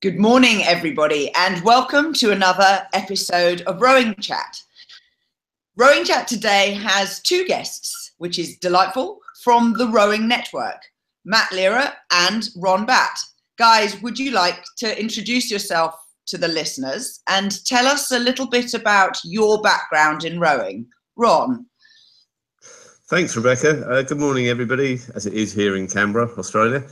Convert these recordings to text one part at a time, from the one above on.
Good morning, everybody, and welcome to another episode of Rowing Chat. Rowing Chat today has two guests, which is delightful, from the Rowing Network, Matt Lira and Ron Batt. Guys, would you like to introduce yourself to the listeners and tell us a little bit about your background in rowing? Ron. Thanks, Rebecca. Good morning, everybody, as it is here in Canberra, Australia.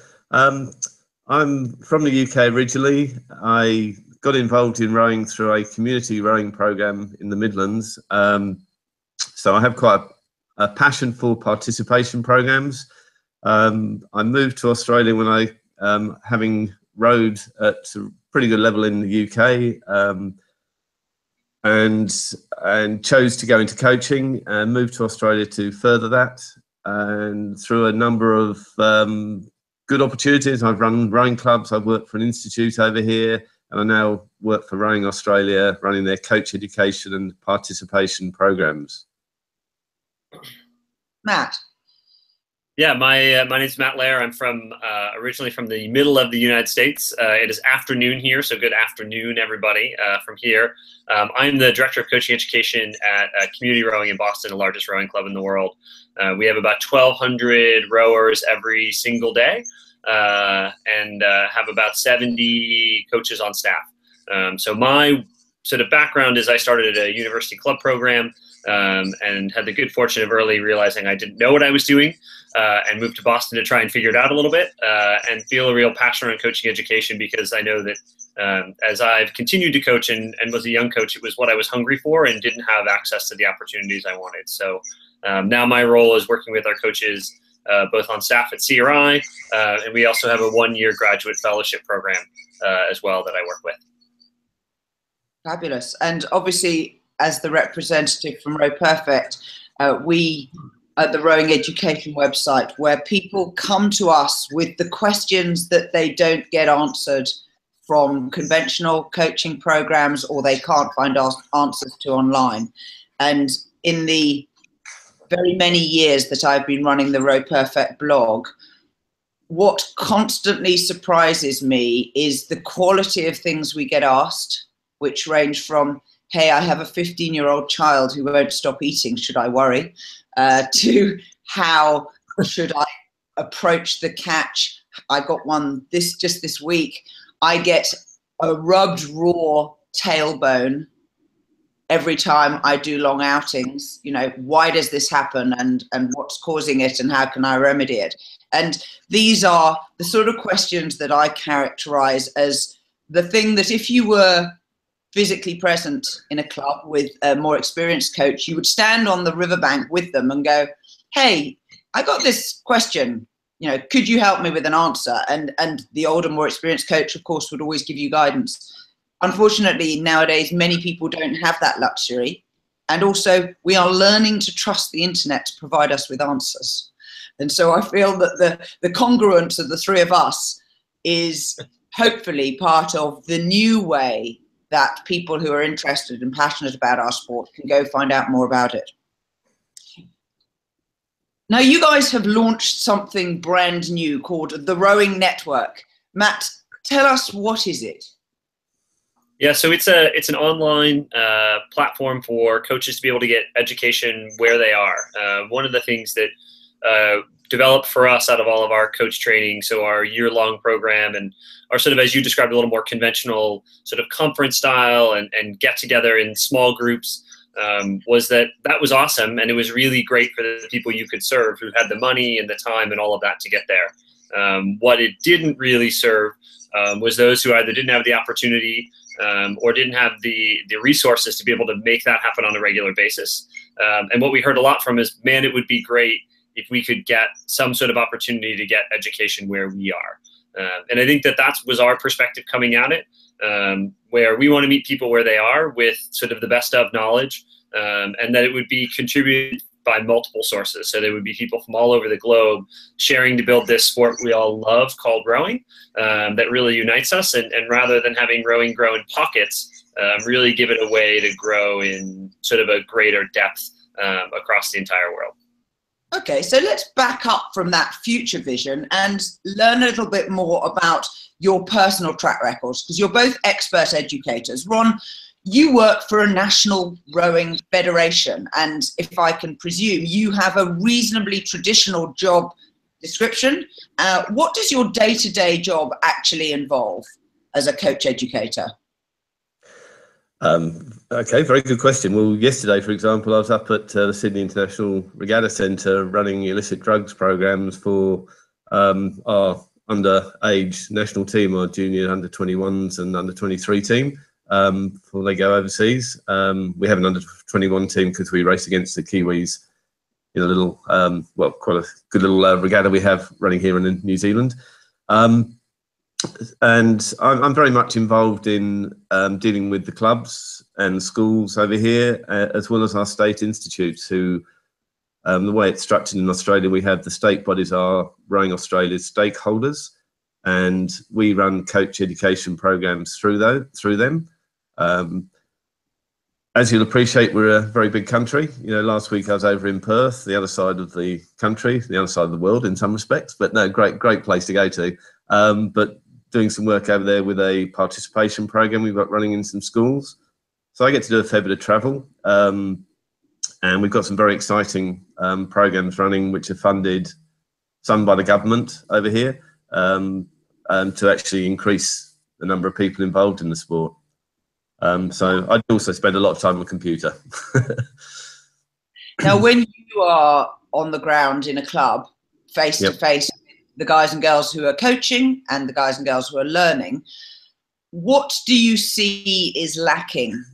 I'm from the UK originally. I got involved in rowing through a community rowing program in the Midlands. So I have quite a passion for participation programs. I moved to Australia when I, having rowed at a pretty good level in the UK, and chose to go into coaching and moved to Australia to further that. And through a number of good opportunities, I've run rowing clubs, I've worked for an institute over here, and I now work for Rowing Australia, running their coach education and participation programs. Matt. Yeah, my name's Matt Lair. I'm from originally from the middle of the United States. It is afternoon here, so good afternoon, everybody, from here. I'm the Director of Coaching Education at Community Rowing in Boston, the largest rowing club in the world. We have about 1,200 rowers every single day and have about 70 coaches on staff. So my sort of background is I started a university club program and had the good fortune of early realizing I didn't know what I was doing. And moved to Boston to try and figure it out a little bit and feel a real passion around coaching education, because I know that as I've continued to coach and was a young coach, it was what I was hungry for and didn't have access to the opportunities I wanted. So now my role is working with our coaches both on staff at CRI, and we also have a one-year graduate fellowship program as well that I work with. Fabulous. And obviously, as the representative from Row Perfect, we at the Rowing Education website, where people come to us with the questions that they don't get answered from conventional coaching programs, or they can't find answers to online. And in the very many years that I've been running the Row Perfect blog, what constantly surprises me is the quality of things we get asked, which range from, hey, I have a 15-year-old child who won't stop eating, should I worry? To how should I approach the catch? I got one just this week. I get a rubbed raw tailbone every time I do long outings. You know, why does this happen, and what's causing it, and how can I remedy it? And these are the sort of questions that I characterize as the thing that if you were physically present in a club with a more experienced coach, you would stand on the riverbank with them and go, hey, I got this question, you know, could you help me with an answer? And the older, more experienced coach, of course, would always give you guidance. Unfortunately, nowadays, many people don't have that luxury. And also, we are learning to trust the internet to provide us with answers. And so I feel that the congruence of the three of us is hopefully part of the new way that people who are interested and passionate about our sport can go find out more about it. Now, you guys have launched something brand new called the Rowing Network. Matt, tell us, what is it? Yeah, so it's an online platform for coaches to be able to get education where they are. One of the things that developed for us out of all of our coach training, so our year-long program and our sort of, as you described, a little more conventional sort of conference style and get together in small groups, was that was awesome, and it was really great for the people you could serve who had the money and the time and all of that to get there. What it didn't really serve was those who either didn't have the opportunity or didn't have the resources to be able to make that happen on a regular basis. And what we heard a lot from is, man, it would be great if we could get some sort of opportunity to get education where we are. And I think that was our perspective coming at it, where we want to meet people where they are with sort of the best of knowledge, and that it would be contributed by multiple sources. So there would be people from all over the globe sharing to build this sport we all love called rowing, that really unites us. And rather than having rowing grow in pockets, really give it a way to grow in sort of a greater depth across the entire world. Okay, so let's back up from that future vision and learn a little bit more about your personal track records, because you're both expert educators. Ron, you work for a national rowing federation, and if I can presume, you have a reasonably traditional job description. What does your day-to-day job actually involve as a coach educator? Okay, very good question. Well, yesterday, for example, I was up at the Sydney International Regatta Centre running illicit drugs programs for our underage national team, our junior under 21s and under 23 team, before they go overseas. We have an under 21 team because we race against the Kiwis in a little, well, quite a good little regatta we have running here in New Zealand. And I'm very much involved in dealing with the clubs and schools over here, as well as our state institutes, who, the way it's structured in Australia, we have the state bodies are Rowing Australia's stakeholders, and we run coach education programs through them. As you'll appreciate, we're a very big country. You know, last week I was over in Perth, the other side of the country, the other side of the world in some respects, but no, great place to go to. But doing some work over there with a participation program we've got running in some schools. So I get to do a fair bit of travel. And we've got some very exciting programs running, which are funded, some by the government over here, to actually increase the number of people involved in the sport. So I also spend a lot of time on the computer. Now, when you are on the ground in a club, face to face, the guys and girls who are coaching and the guys and girls who are learning, what do you see is lacking?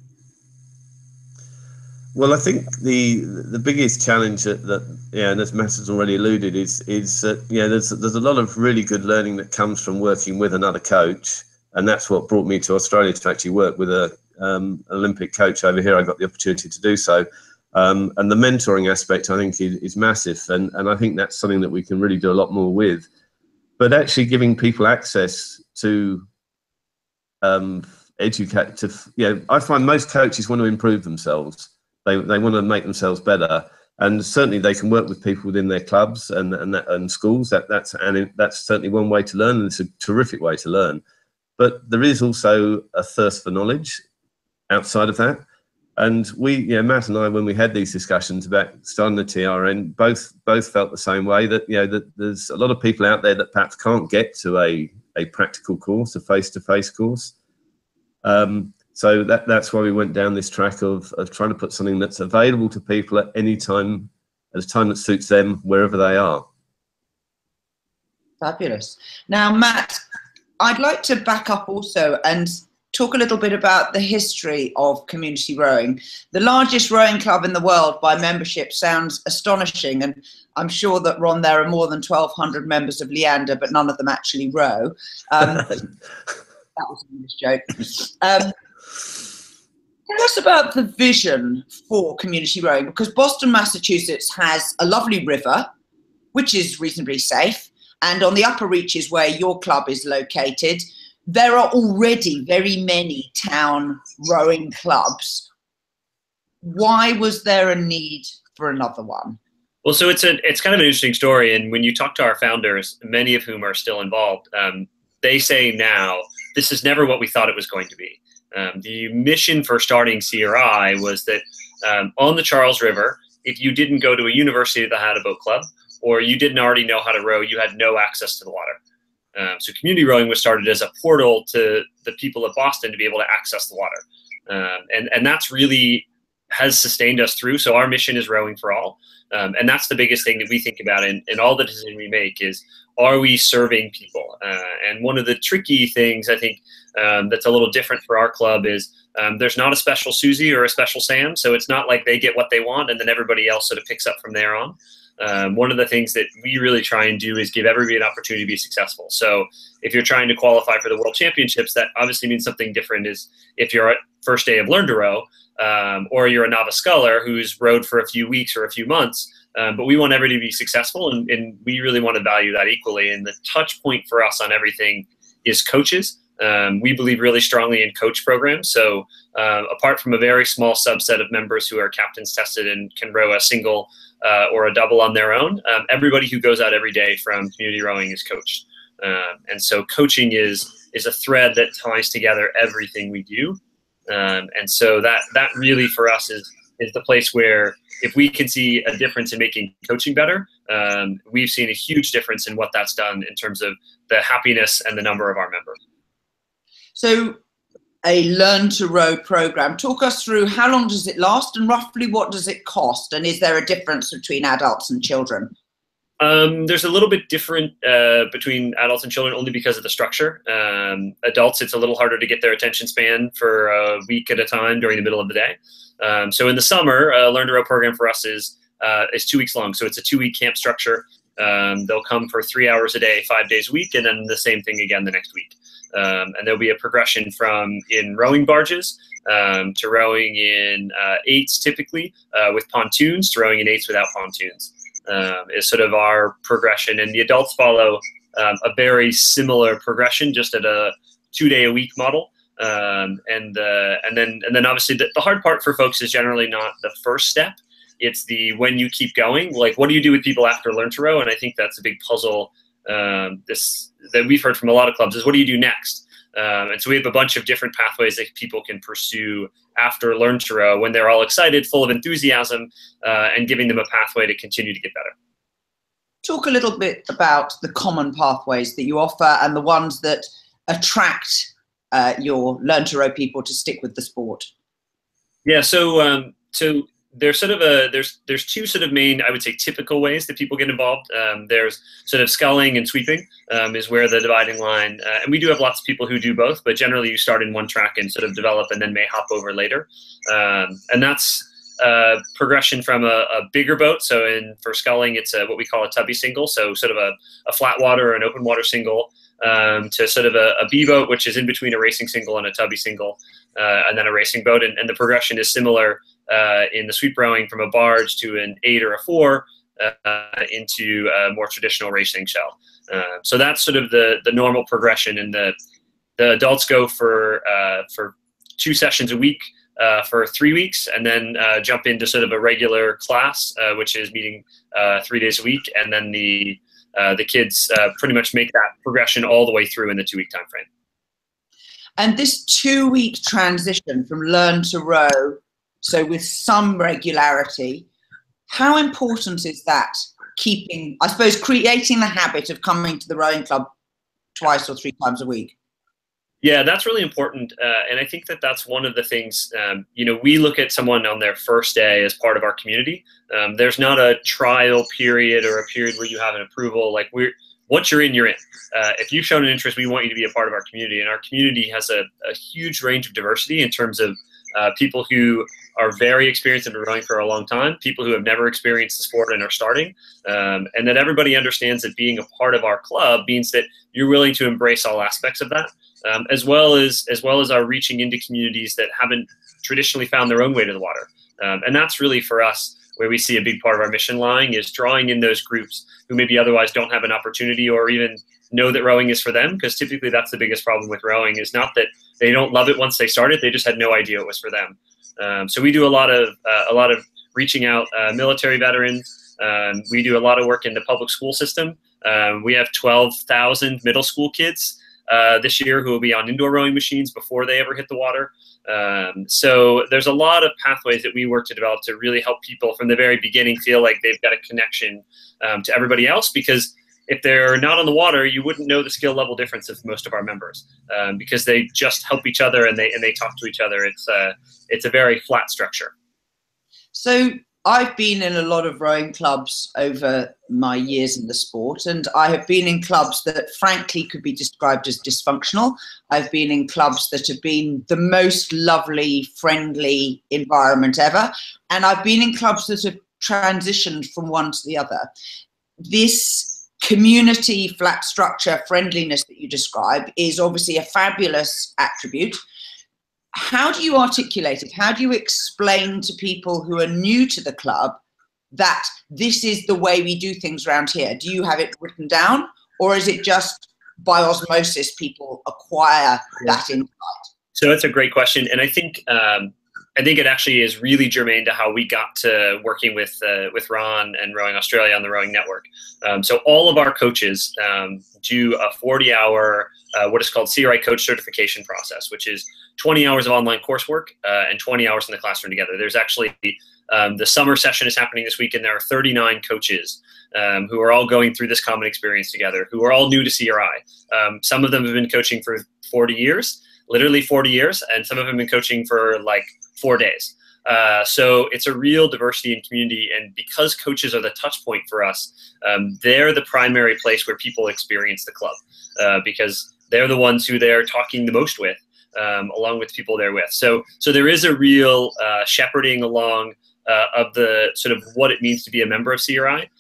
Well, I think the biggest challenge that and as Matt has already alluded, is that there's a lot of really good learning that comes from working with another coach, and that's what brought me to Australia to actually work with an Olympic coach over here. I got the opportunity to do so. And the mentoring aspect, I think, is massive. And I think that's something that we can really do a lot more with. But actually giving people access to educate, I find most coaches want to improve themselves. They want to make themselves better. And certainly they can work with people within their clubs and schools. That's certainly one way to learn, and it's a terrific way to learn. But there is also a thirst for knowledge outside of that. And we, Matt and I, when we had these discussions about starting the TRN, both felt the same way, that that there's a lot of people out there that perhaps can't get to a practical course, a face-to-face course. So that's why we went down this track of trying to put something that's available to people at any time, at a time that suits them, wherever they are. Fabulous. Now, Matt, I'd like to back up also and talk a little bit about the history of community rowing. The largest rowing club in the world by membership sounds astonishing, and I'm sure that, Ron, there are more than 1,200 members of Leander, but none of them actually row. That was an English joke. Tell us about the vision for community rowing, because Boston, Massachusetts has a lovely river, which is reasonably safe, and on the upper reaches where your club is located, there are already very many town rowing clubs. Why was there a need for another one? Well, so it's kind of an interesting story, and when you talk to our founders, many of whom are still involved, they say now, this is never what we thought it was going to be. The mission for starting CRI was that on the Charles River, if you didn't go to a university that had a boat club, or you didn't already know how to row, you had no access to the water. So community rowing was started as a portal to the people of Boston to be able to access the water. And that's really has sustained us through. So our mission is rowing for all. And that's the biggest thing that we think about in all the decisions we make is, are we serving people? And one of the tricky things I think that's a little different for our club is there's not a special Susie or a special Sam. So it's not like they get what they want and then everybody else sort of picks up from there on. One of the things that we really try and do is give everybody an opportunity to be successful. So if you're trying to qualify for the World Championships, that obviously means something different is if you're at first day of Learn to Row, or you're a novice sculler who's rowed for a few weeks or a few months. But we want everybody to be successful, and we really want to value that equally. And the touch point for us on everything is coaches. We believe really strongly in coach programs. So apart from a very small subset of members who are captains tested and can row a single or a double on their own, everybody who goes out every day from community rowing is coached. And so coaching is a thread that ties together everything we do. And so that really for us is the place where if we can see a difference in making coaching better, we've seen a huge difference in what that's done in terms of the happiness and the number of our members. So a Learn to Row program, talk us through how long does it last and roughly what does it cost? And is there a difference between adults and children? There's a little bit different between adults and children only because of the structure. Adults, it's a little harder to get their attention span for a week at a time during the middle of the day. So in the summer, a Learn to Row program for us is 2 weeks long. So it's a 2-week camp structure. They'll come for 3 hours a day, 5 days a week, and then the same thing again the next week. And there'll be a progression from in rowing barges to rowing in 8s typically with pontoons to rowing in 8s without pontoons. Is sort of our progression, and the adults follow a very similar progression, just at a 2-day-a-week model. And then obviously the hard part for folks is generally not the first step. It's the when you keep going, like what do you do with people after Learn to Row? And I think that's a big puzzle that we've heard from a lot of clubs is what do you do next? And so we have a bunch of different pathways that people can pursue after Learn to Row when they're all excited, full of enthusiasm, and giving them a pathway to continue to get better. Talk a little bit about the common pathways that you offer and the ones that attract your Learn to Row people to stick with the sport. Yeah, so there's sort of there's two sort of main, I would say, typical ways that people get involved. There's sort of sculling and sweeping is where the dividing line, and we do have lots of people who do both, but generally you start in one track and sort of develop and then may hop over later. And that's progression from a bigger boat. So for sculling, it's what we call a tubby single. So sort of a flat water or an open water single to sort of a B boat, which is in between a racing single and a tubby single, and then a racing boat. And the progression is similar in the sweep rowing from a barge to an 8 or a 4 into a more traditional racing shell. So that's sort of the normal progression, and the adults go for 2 sessions a week for 3 weeks, and then jump into sort of a regular class, which is meeting 3 days a week, and then the kids pretty much make that progression all the way through in the 2-week time frame. And this 2-week transition from Learn to Row, so with some regularity, how important is that? Keeping, I suppose, creating the habit of coming to the rowing club 2 or 3 times a week. Yeah, that's really important. And I think that's one of the things, we look at someone on their first day as part of our community. There's not a trial period or a period where you have an approval. Like once you're in, you're in. If you've shown an interest, we want you to be a part of our community. And our community has a huge range of diversity in terms of people who are very experienced and been rowing for a long time, people who have never experienced the sport and are starting, and that everybody understands that being a part of our club means that you're willing to embrace all aspects of that, as well as our reaching into communities that haven't traditionally found their own way to the water. And that's really for us where we see a big part of our mission lying, is drawing in those groups who maybe otherwise don't have an opportunity or even know that rowing is for them, because typically that's the biggest problem with rowing, is not that they don't love it once they started, they just had no idea it was for them. So we do a lot of reaching out military veterans. We do a lot of work in the public school system. We have 12,000 middle school kids this year who will be on indoor rowing machines before they ever hit the water. So there's a lot of pathways that we work to develop to really help people from the very beginning feel like they've got a connection to everybody else, because if they're not on the water, you wouldn't know the skill level difference of most of our members, because they just help each other and they talk to each other. It's a very flat structure. So I've been in a lot of rowing clubs over my years in the sport, and I have been in clubs that frankly could be described as dysfunctional. I've been in clubs that have been the most lovely, friendly environment ever, and I've been in clubs that have transitioned from one to the other. This community, flat structure, friendliness that you describe is obviously a fabulous attribute. How do you articulate it? How do you explain to people who are new to the club that this is the way we do things around here? Do you have it written down, or is it just by osmosis people acquire that insight? So that's a great question, and I think it actually is really germane to how we got to working with Ron and Rowing Australia on the Rowing Network. So all of our coaches do a 40-hour what is called CRI coach certification process, which is 20 hours of online coursework and 20 hours in the classroom together. There's actually the summer session is happening this week, and there are 39 coaches who are all going through this common experience together, who are all new to CRI. Some of them have been coaching for 40 years, literally 40 years, and some of them have been coaching for like 4 days. So it's a real diversity in community, and because coaches are the touch point for us, they're the primary place where people experience the club because they're the ones who they're talking the most with, along with people they're with. So there is a real shepherding along of the sort of what it means to be a member of CRI.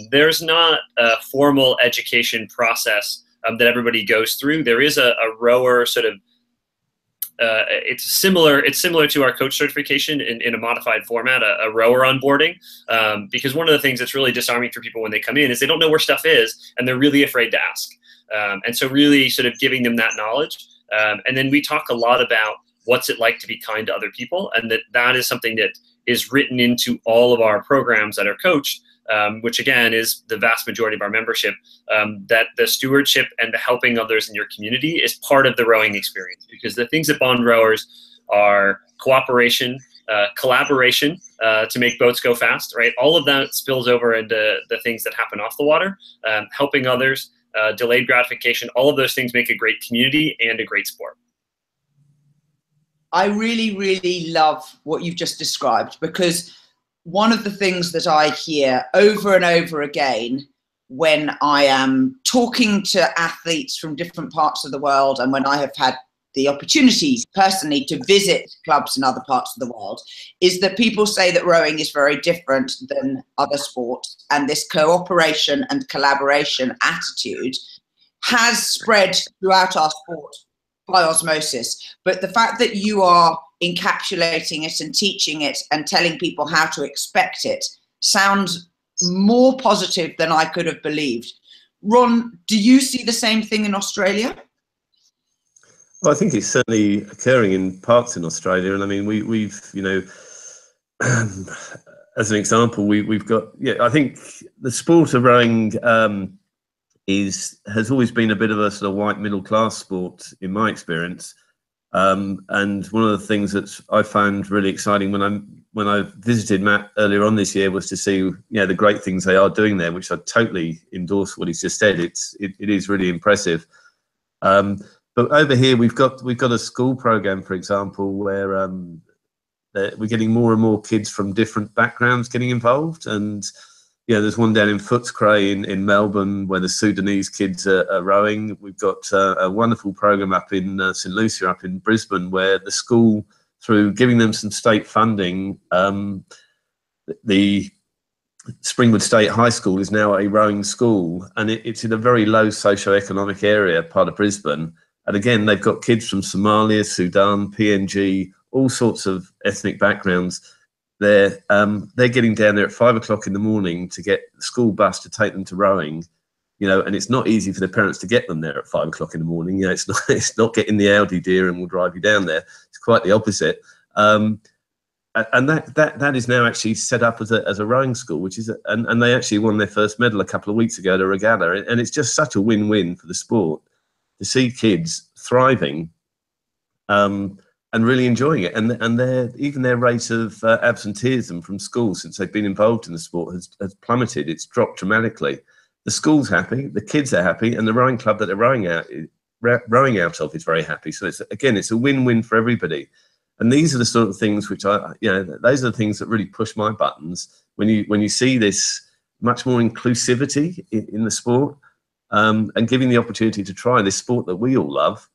There's not a formal education process that everybody goes through. There is a rower sort of it's similar to our coach certification in a modified format, a rower onboarding, because one of the things that's really disarming for people when they come in is they don't know where stuff is and they're really afraid to ask. And so really sort of giving them that knowledge. And then we talk a lot about what's it like to be kind to other people, and that is something that is written into all of our programs that are coached, which again is the vast majority of our membership, that the stewardship and the helping others in your community is part of the rowing experience, because the things that bond rowers are cooperation, collaboration to make boats go fast, right? All of that spills over into the things that happen off the water, helping others, delayed gratification. All of those things make a great community and a great sport. I really, really love what you've just described, because one of the things that I hear over and over again when I am talking to athletes from different parts of the world, and when I have had the opportunities personally to visit clubs in other parts of the world, is that people say that rowing is very different than other sports, and this cooperation and collaboration attitude has spread throughout our sport by osmosis. But the fact that you are encapsulating it and teaching it and telling people how to expect it sounds more positive than I could have believed. Ron, do you see the same thing in Australia? Well, I think it's certainly occurring in parts in Australia, and I mean, we've you know, as an example, we've got, yeah, I think the sport of rowing has always been a bit of a sort of white middle class sport in my experience, and one of the things that I found really exciting when I visited Matt earlier on this year was to see, you know, the great things they are doing there, which I totally endorse what he's just said. It is really impressive. But over here, we've got a school program, for example, where we're getting more and more kids from different backgrounds getting involved. And yeah, there's one down in Footscray in Melbourne where the Sudanese kids are rowing. We've got a wonderful program up in St Lucia, up in Brisbane, where the school, through giving them some state funding, the Springwood State High School is now a rowing school, and it's in a very low socio-economic area, part of Brisbane. And again, they've got kids from Somalia, Sudan, PNG, all sorts of ethnic backgrounds. They're getting down there at 5 o'clock in the morning to get the school bus to take them to rowing, you know, and it's not easy for the parents to get them there at 5 o'clock in the morning. You know, it's not getting the Audi dear and we'll drive you down there. It's quite the opposite. And that is now actually set up as a rowing school, which is, and they actually won their first medal a couple of weeks ago at a regatta. And it's just such a win-win for the sport to see kids thriving and really enjoying it. And even their rate of absenteeism from school since they've been involved in the sport has plummeted. It's dropped dramatically. The school's happy, the kids are happy, and the rowing club that they're rowing out of is very happy. So it's a win-win for everybody. And these are the sort of things which those are the things that really push my buttons when you see this much more inclusivity in the sport, and giving the opportunity to try this sport that we all love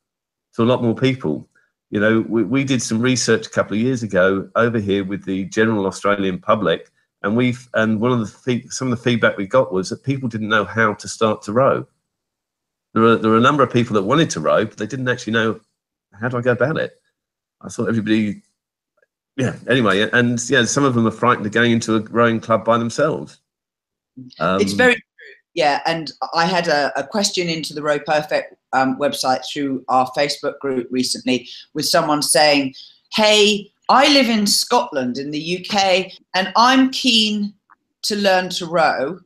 to a lot more people. You know, we did some research a couple of years ago over here with the general Australian public, and some of the feedback we got was that people didn't know how to start to row. There were a number of people that wanted to row, but they didn't actually know, how do I go about it? I thought everybody, anyway, and yeah, some of them are frightened of going into a rowing club by themselves. It's very true. Yeah, and I had a question into the Row Perfect website through our Facebook group recently with someone saying, hey, I live in Scotland in the UK and I'm keen to learn to row.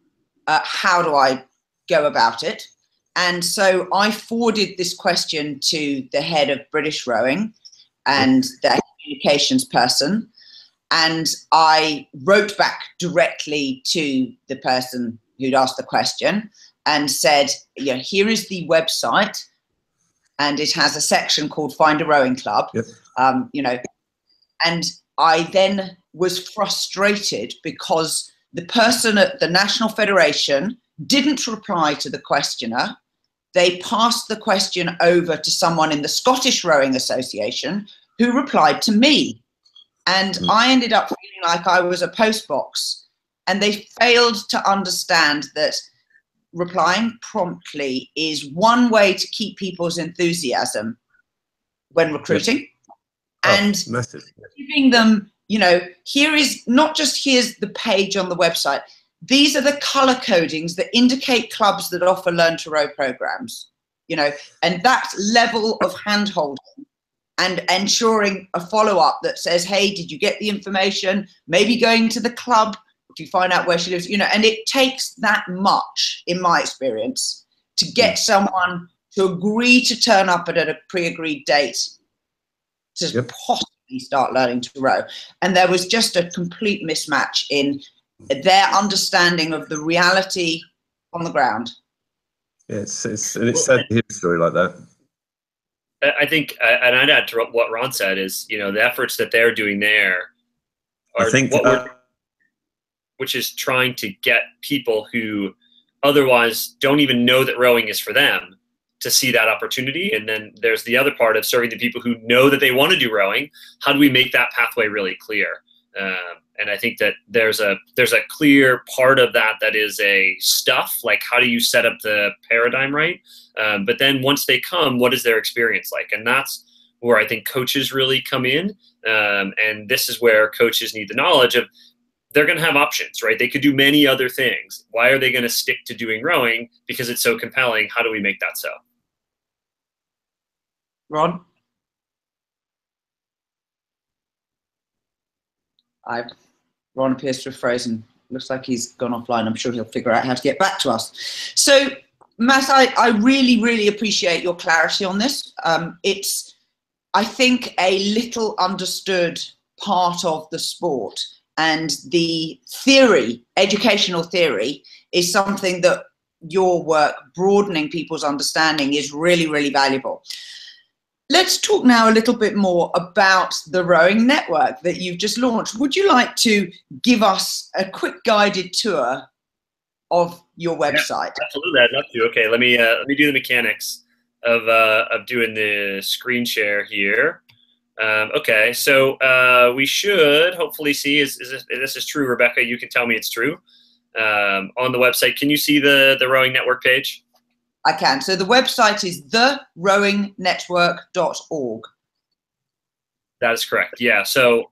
How do I go about it? And so I forwarded this question to the head of British Rowing and their communications person. And I wrote back directly to the person who'd asked the question and said, you know, here is the website, and it has a section called Find a Rowing Club. Yep. You know, and I then was frustrated because the person at the National Federation didn't reply to the questioner. They passed the question over to someone in the Scottish Rowing Association who replied to me. And I ended up feeling like I was a postbox, and they failed to understand that replying promptly is one way to keep people's enthusiasm when recruiting. And massive. Giving them, you know, here is not just here's the page on the website. These are the color codings that indicate clubs that offer learn to row programs, you know, and that level of handholding and ensuring a follow-up that says, hey, did you get the information? Maybe going to the club to find out where she lives, you know, and it takes that much, in my experience, to get someone to agree to turn up at a pre-agreed date to possibly start learning to row. And there was just a complete mismatch in their understanding of the reality on the ground. Yeah, it's sad to hear a story like that. I think, and I'd add to what Ron said, is, you know, the efforts that they're doing there are which is trying to get people who otherwise don't even know that rowing is for them to see that opportunity. And then there's the other part of serving the people who know that they want to do rowing. How do we make that pathway really clear? And I think that there's a clear part of that is a stuff, like how do you set up the paradigm right? But then once they come, what is their experience like? And that's where I think coaches really come in. And this is where coaches need the knowledge of, they're going to have options, right? They could do many other things. Why are they going to stick to doing rowing? Because it's so compelling. How do we make that so? Ron? Ron appears to have frozen. Looks like he's gone offline. I'm sure he'll figure out how to get back to us. So, Matt, I really, really appreciate your clarity on this. It's, I think, a little understood part of the sport, and the theory, educational theory, is something that your work, broadening people's understanding, is really, really valuable. Let's talk now a little bit more about the Rowing Network that you've just launched. Would you like to give us a quick guided tour of your website? Yeah, absolutely, I'd love to. Okay, let me do the mechanics of doing the screen share here. Okay, so we should hopefully see, this is true, Rebecca, you can tell me it's true. On the website, can you see the Rowing Network page? I can. So the website is therowingnetwork.org. That is correct. Yeah. So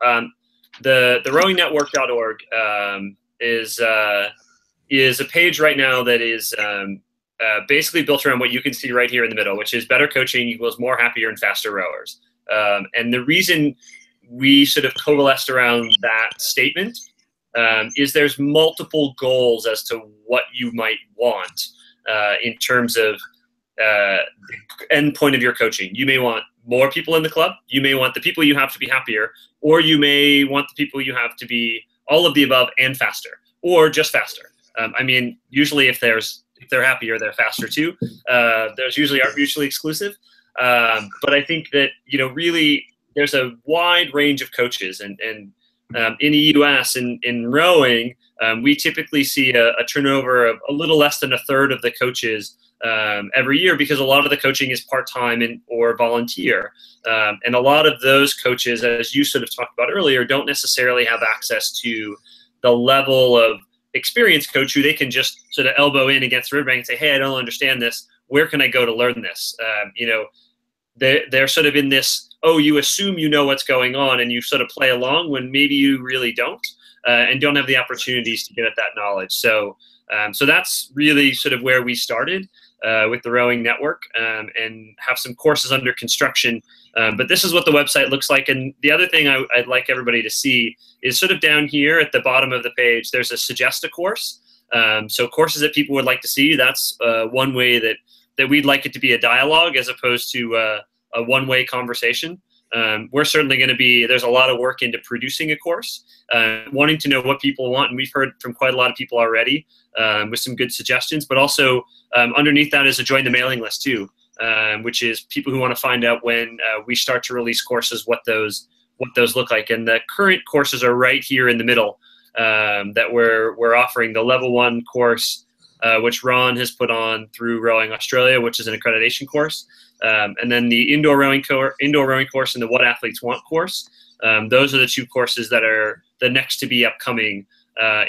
the RowingNetwork.org is a page right now that is basically built around what you can see right here in the middle, which is better coaching equals more happier and faster rowers. And the reason we sort of coalesced around that statement is there's multiple goals as to what you might want. In terms of the end point of your coaching. You may want more people in the club. You may want the people you have to be happier, or you may want the people you have to be all of the above and faster, or just faster. I mean, usually if they're happier, they're faster too. Those usually aren't mutually exclusive. But I think that, you know, really there's a wide range of coaches, and in the US, in rowing, we typically see a turnover of a little less than a third of the coaches every year, because a lot of the coaching is part-time or volunteer. And a lot of those coaches, as you sort of talked about earlier, don't necessarily have access to the level of experienced coach who they can just sort of elbow in against the riverbank and say, hey, I don't understand this. Where can I go to learn this? You know, they're sort of in this, oh, you assume you know what's going on and you sort of play along when maybe you really don't, and don't have the opportunities to get at that knowledge. So So that's really sort of where we started with the Rowing Network, and have some courses under construction. But this is what the website looks like. And the other thing I'd like everybody to see is sort of down here at the bottom of the page, there's a suggest a course. So courses that people would like to see, that's one way that we'd like it to be a dialogue as opposed to a one-way conversation. We're certainly going to be, there's a lot of work into producing a course, wanting to know what people want. And we've heard from quite a lot of people already with some good suggestions, but also underneath that is a join the mailing list too, which is people who want to find out when we start to release courses, what those look like. And the current courses are right here in the middle that we're offering. The level 1 course, which Ron has put on through Rowing Australia, which is an accreditation course. And then the indoor rowing course and the What Athletes Want course. Those are the 2 courses that are the next to be upcoming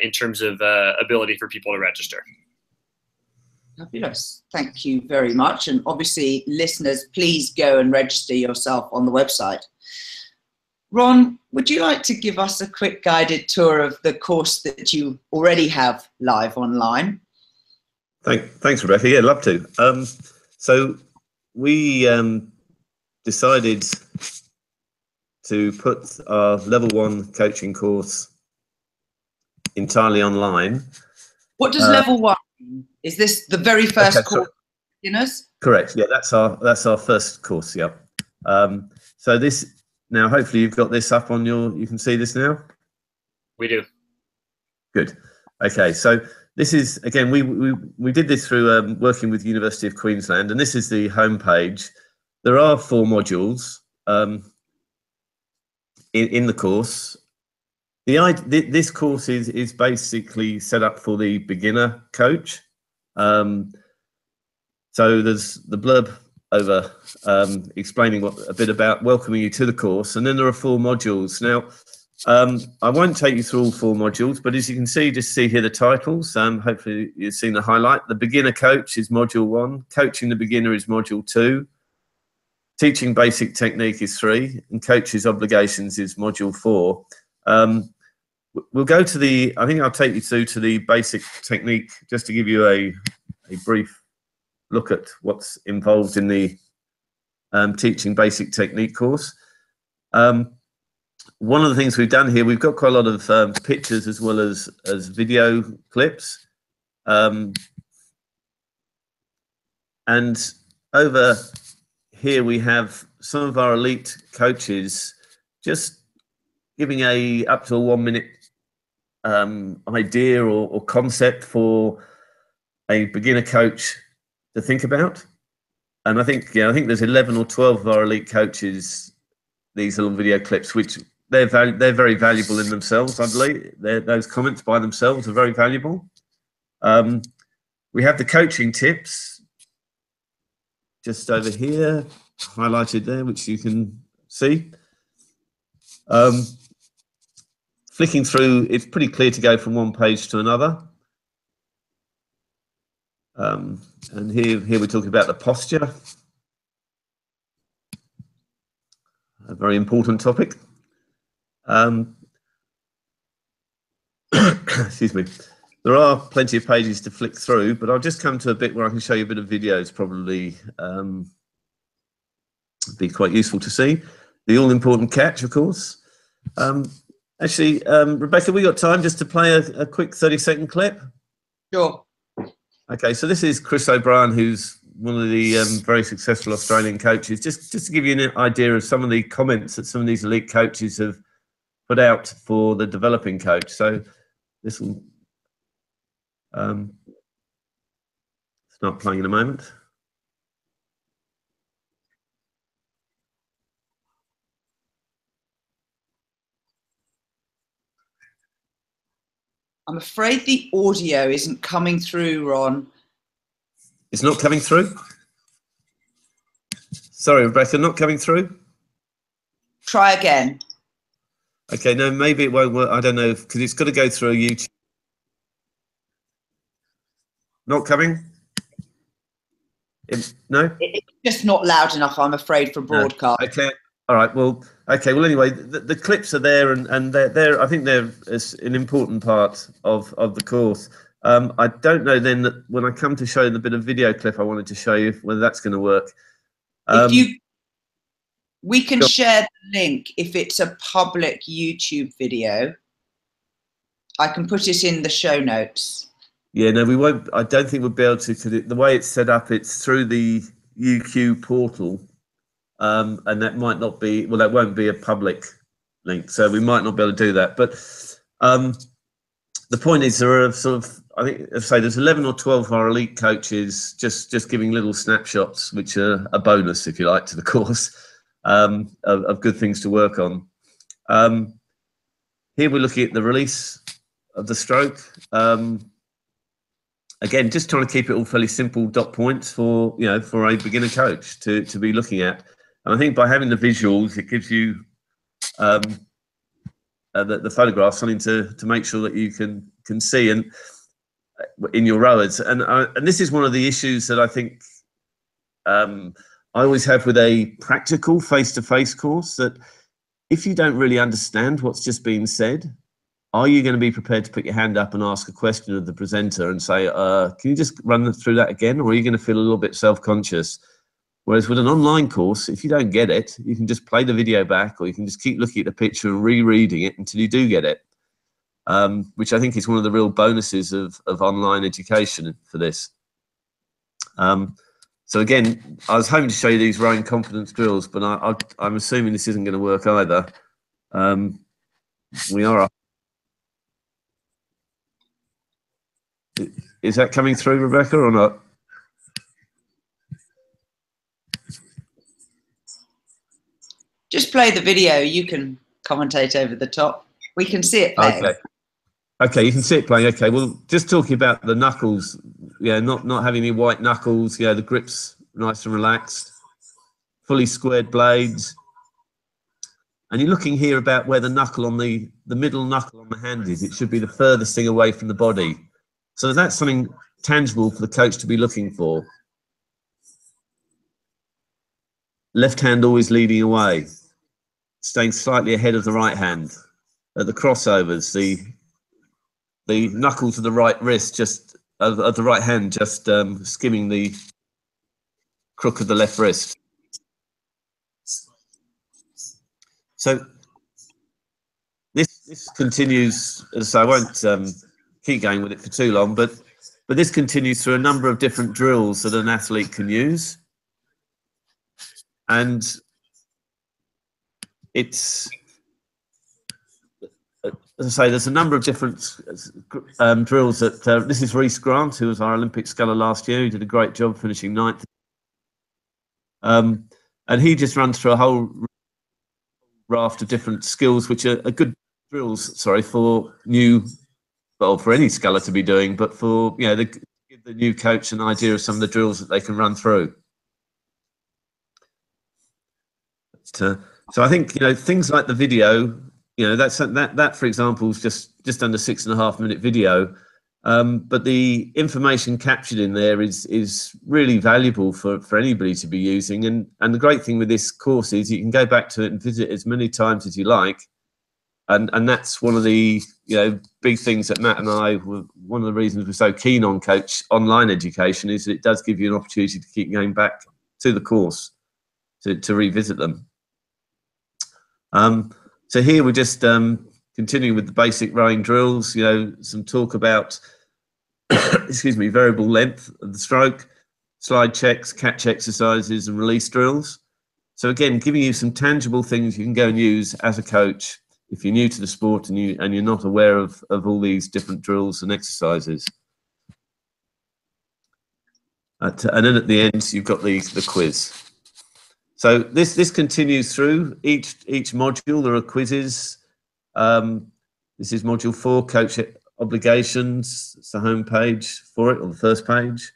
in terms of ability for people to register. Fabulous. Thank you very much. And obviously, listeners, please go and register yourself on the website. Ron, would you like to give us a quick guided tour of the course that you already have live online? Thanks, Rebecca. Yeah, love to. So we decided to put our level 1 coaching course entirely online. What does level 1 mean? Is this the very first course for beginners? Correct. Yeah, that's our first course. Yeah. So this now, hopefully, you've got this up on your. You can see this now. We do. Good. Okay. So this is, again, we did this through working with University of Queensland, and this is the homepage. There are 4 modules in the course. This course is basically set up for the beginner coach. So there's the blurb over explaining a bit about welcoming you to the course, and then there are 4 modules. Now, I won't take you through all 4 modules, but as you can see, just see here the titles. Hopefully you've seen the highlight. The beginner coach is module 1. Coaching the beginner is module 2. Teaching basic technique is 3, and coaches obligations is module 4. We'll go to I think I'll take you through to the basic technique just to give you a brief look at what's involved in the teaching basic technique course. One of the things we've done here, we've got quite a lot of pictures as well as video clips. And over here we have some of our elite coaches just giving up to a 1-minute idea or concept for a beginner coach to think about. And I think there's 11 or 12 of our elite coaches, these little video clips, which they're very valuable in themselves. I believe those comments by themselves are very valuable. We have the coaching tips just over here, highlighted there, which you can see. Flicking through, it's pretty clear to go from one page to another. And here we're talking about the posture, a very important topic. Excuse me. There are plenty of pages to flick through, but I'll just come to a bit where I can show you a bit of videos, probably be quite useful to see. The all-important catch, of course. Actually, Rebecca, we got time just to play a quick 30-second clip? Sure. Okay, so this is Chris O'Brien, who's one of the very successful Australian coaches. Just to give you an idea of some of the comments that some of these elite coaches have put out for the developing coach. So this will start playing in a moment. I'm afraid the audio isn't coming through, Ron. It's not coming through? Sorry, Rebecca, not coming through? Try again. Okay, no, maybe it won't work. I don't know, because it's got to go through a YouTube. Not coming? No? It's just not loud enough, I'm afraid, for broadcast. No. Okay. All right. Well, okay. Well, anyway, the clips are there, and they're I think they're an important part of the course. I don't know then that when I come to show the bit of video clip I wanted to show you, whether that's going to work. We can share the link if it's a public YouTube video. I can put it in the show notes. Yeah, no, we won't. I don't think we'll be able to, because the way it's set up, it's through the UQ portal, and that might not be, well, that won't be a public link, so we might not be able to do that. But the point is, there are sort of, I think, as I say, there's 11 or 12 of our elite coaches just giving little snapshots, which are a bonus, if you like, to the course, of good things to work on. Here we're looking at the release of the stroke. Again, just trying to keep it all fairly simple dot points for, you know, for a beginner coach to be looking at. And I think by having the visuals, it gives you the photograph, something to make sure that you can see and in your rowers. And this is one of the issues that I think I always have with a practical face-to-face course, that if you don't really understand what's just been said, are you going to be prepared to put your hand up and ask a question of the presenter and say, can you just run through that again? Or are you going to feel a little bit self-conscious? Whereas with an online course, if you don't get it, you can just play the video back, or you can just keep looking at the picture and rereading it until you do get it, which I think is one of the real bonuses of online education for this. So again, I was hoping to show you these rowing confidence drills, but I'm assuming this isn't going to work either. We are up. Is that coming through, Rebecca, or not? Just play the video. You can commentate over the top. We can see it playing. Okay. Okay, you can see it playing. Okay, well, just talking about the knuckles, yeah, not having any white knuckles, yeah, the grip's nice and relaxed, fully squared blades. And you're looking here about where the knuckle on the middle knuckle on the hand is. It should be the furthest thing away from the body. So that's something tangible for the coach to be looking for. Left hand always leading away, staying slightly ahead of the right hand. At the crossovers, the knuckle to the right wrist, just of the right hand, just skimming the crook of the left wrist. So this continues, so I won't keep going with it for too long, but this continues through a number of different drills that an athlete can use. And it's, as I say, there's a number of different drills that, this is Reece Grant, who was our Olympic sculler last year. He did a great job finishing 9th. And he just runs through a whole raft of different skills, which are good drills, sorry, for new, well, for any sculler to be doing, but for, you know, give the new coach an idea of some of the drills that they can run through. So I think, you know, things like the video, you know, that for example is just under 6.5 minute video, but the information captured in there is really valuable for anybody to be using. And the great thing with this course is you can go back to it and visit as many times as you like. And that's one of the, you know, big things that Matt and I were, one of the reasons we're so keen on coach online education, is that it does give you an opportunity to keep going back to the course to revisit them. So here we're just continuing with the basic rowing drills, you know, some talk about, excuse me, variable length of the stroke, slide checks, catch exercises and release drills. So again, giving you some tangible things you can go and use as a coach if you're new to the sport and you're not aware of all these different drills and exercises. And then at the end, you've got the quiz. So this continues through each module. There are quizzes. This is module 4, coach obligations. It's the home page for it, or the first page.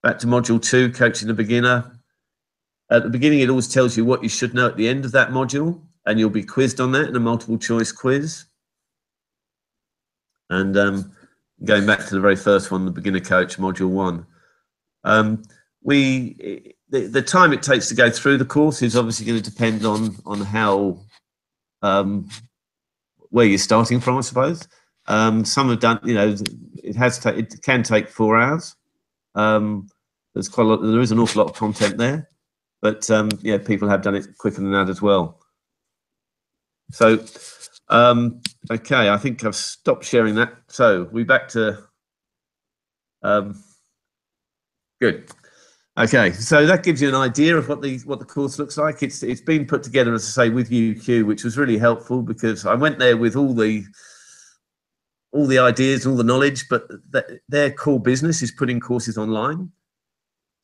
Back to module 2, coaching the beginner. At the beginning, it always tells you what you should know at the end of that module, and you'll be quizzed on that in a multiple choice quiz. And going back to the very first one, the beginner coach, module 1. The time it takes to go through the course is obviously going to depend on how, where you're starting from, I suppose. Some have done, you know, it can take 4 hours. There's quite a lot. There is an awful lot of content there, but yeah, people have done it quicker than that as well. So, okay, I think I've stopped sharing that. So we're back to good. Okay, so that gives you an idea of what the course looks like. It's been put together, as I say, with UQ, which was really helpful because I went there with all the ideas, all the knowledge, but their core business is putting courses online.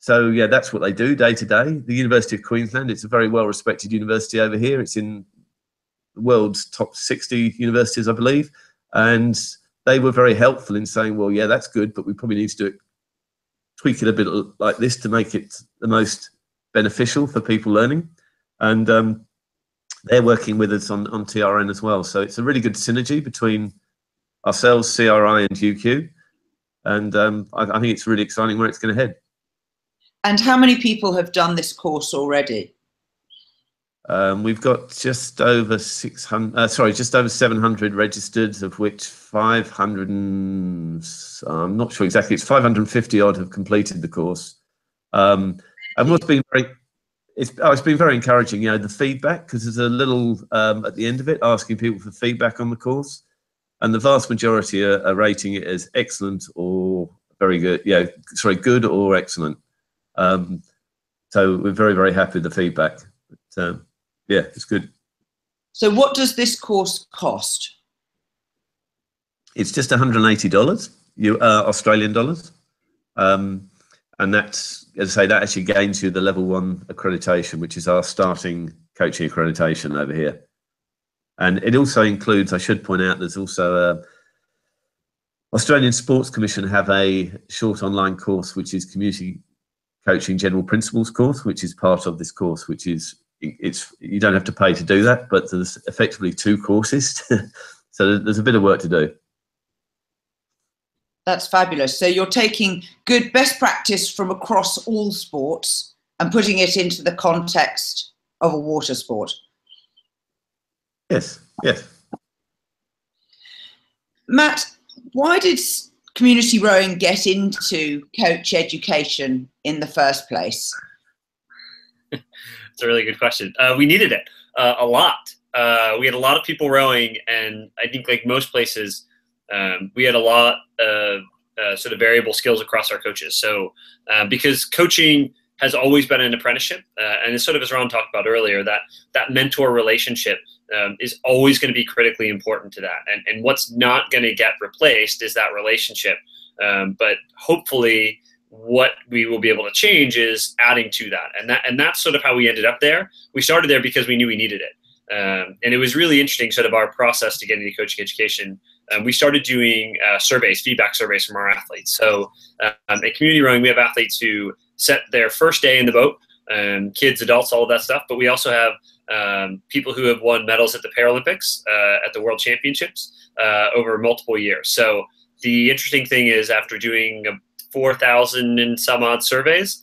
So yeah, that's what they do day to day. The University of Queensland, it's a very well respected university over here. It's in the world's top 60 universities, I believe, and they were very helpful in saying, well, yeah, that's good, but we probably need to do it, tweak it a bit like this to make it the most beneficial for people learning. And they're working with us on TRN as well. So it's a really good synergy between ourselves, CRI and UQ. And I think it's really exciting where it's going to head. And how many people have done this course already? We've got just over 700 registered, of which 500 and I'm not sure exactly. It's 550 odd have completed the course. And what's been it's been very encouraging. You know, the feedback, because there's a little at the end of it asking people for feedback on the course, and the vast majority are rating it as excellent or very good. Yeah, sorry, good or excellent. So we're very, very happy with the feedback. But, yeah, it's good. So what does this course cost? It's just $180, Australian dollars. And that's, as I say, that actually gains you the level 1 accreditation, which is our starting coaching accreditation over here. And it also includes, I should point out, there's also Australian Sports Commission have a short online course, which is Community Coaching General Principles course, which is part of this course, which is, you don't have to pay to do that, but there's effectively 2 courses. So there's a bit of work to do. That's fabulous. So you're taking good best practice from across all sports and putting it into the context of a water sport. Yes, yes. Matt, why did community rowing get into coach education in the first place? It's a really good question. We needed it a lot. We had a lot of people rowing, and I think like most places, we had a lot of sort of variable skills across our coaches. So because coaching has always been an apprenticeship, and it's sort of as Ron talked about earlier, that mentor relationship is always going to be critically important to that. And what's not going to get replaced is that relationship. But hopefully what we will be able to change is adding to that. And that's sort of how we ended up there. We started there because we knew we needed it. And it was really interesting, sort of our process to get into coaching education. We started doing surveys, feedback surveys from our athletes. So at Community Rowing, we have athletes who set their first day in the boat, kids, adults, all of that stuff. But we also have people who have won medals at the Paralympics, at the World Championships over multiple years. So the interesting thing is, after doing 4,000 and some odd surveys,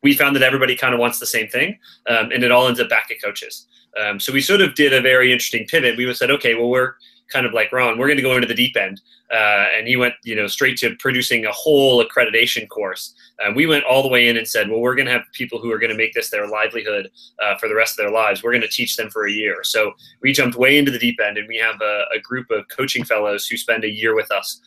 we found that everybody kind of wants the same thing, and it all ends up back at coaches. So we sort of did a very interesting pivot. We said, okay, well, we're kind of like Ron, we're going to go into the deep end. And he went, straight to producing a whole accreditation course. We went all the way in and said, well, we're going to have people who are going to make this their livelihood for the rest of their lives. We're going to teach them for a year. So we jumped way into the deep end, and we have a group of coaching fellows who spend a year with us.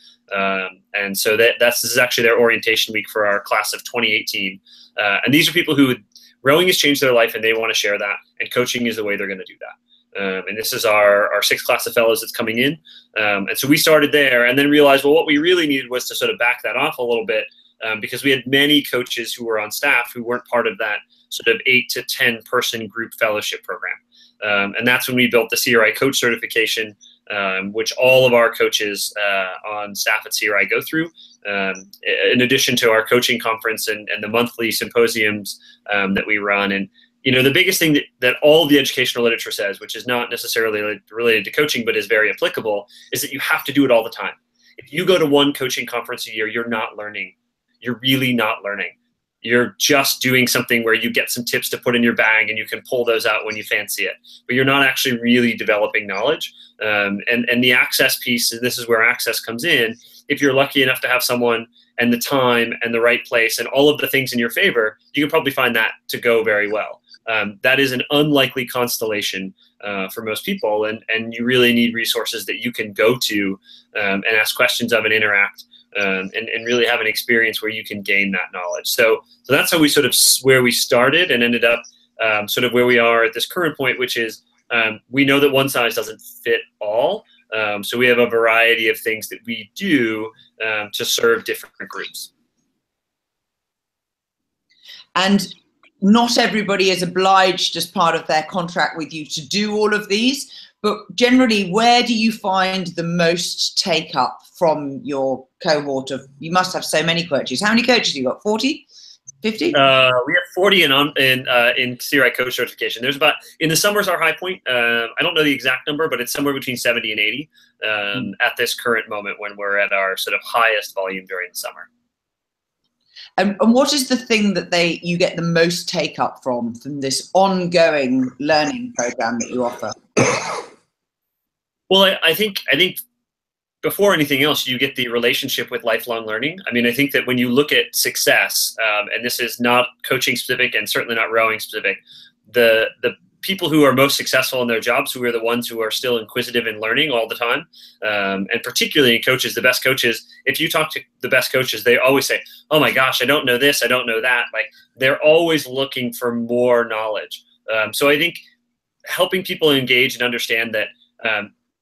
And so this is actually their orientation week for our class of 2018. And these are people who rowing has changed their life, and they want to share that, and coaching is the way they're going to do that. And this is our 6th class of fellows that's coming in. And so we started there, and then realized, well, what we really needed was to sort of back that off a little bit, because we had many coaches who were on staff who weren't part of that sort of 8 to 10 person group fellowship program. And that's when we built the CRI coach certification, which all of our coaches on staff at CRI go through, in addition to our coaching conference and the monthly symposiums that we run. And the biggest thing that all the educational literature says, which is not necessarily related to coaching but is very applicable, is that you have to do it all the time. If you go to one coaching conference a year, you're not learning. You're really not learning. you're just doing something where you get some tips to put in your bag and you can pull those out when you fancy it, but you're not actually really developing knowledge. And the access piece, and this is where access comes in. If you're lucky enough to have someone and the time and the right place and all of the things in your favor, you can probably find that to go very well. That is an unlikely constellation for most people, and you really need resources that you can go to and ask questions of and interact, and really have an experience where you can gain that knowledge. So that's how we sort of where we started and ended up sort of where we are at this current point, which is we know that one size doesn't fit all. So we have a variety of things that we do to serve different groups. And not everybody is obliged as part of their contract with you to do all of these, but generally, where do you find the most take up from your cohort of, you must have so many coaches. How many coaches you got? 40? 50? We have 40 in CRI coach certification. There's about, in the summer's our high point. I don't know the exact number, but it's somewhere between 70 and 80 at this current moment when we're at our sort of highest volume during the summer. And what is the thing that you get the most take up from this ongoing learning program that you offer? Well, I think before anything else, you get the relationship with lifelong learning. I mean, I think that when you look at success, and this is not coaching specific and certainly not rowing specific, the people who are most successful in their jobs, who are the ones who are still inquisitive and learning all the time, and particularly in coaches, the best coaches, if you talk to the best coaches, they always say, oh my gosh, I don't know this, I don't know that. Like, they're always looking for more knowledge. So I think helping people engage and understand that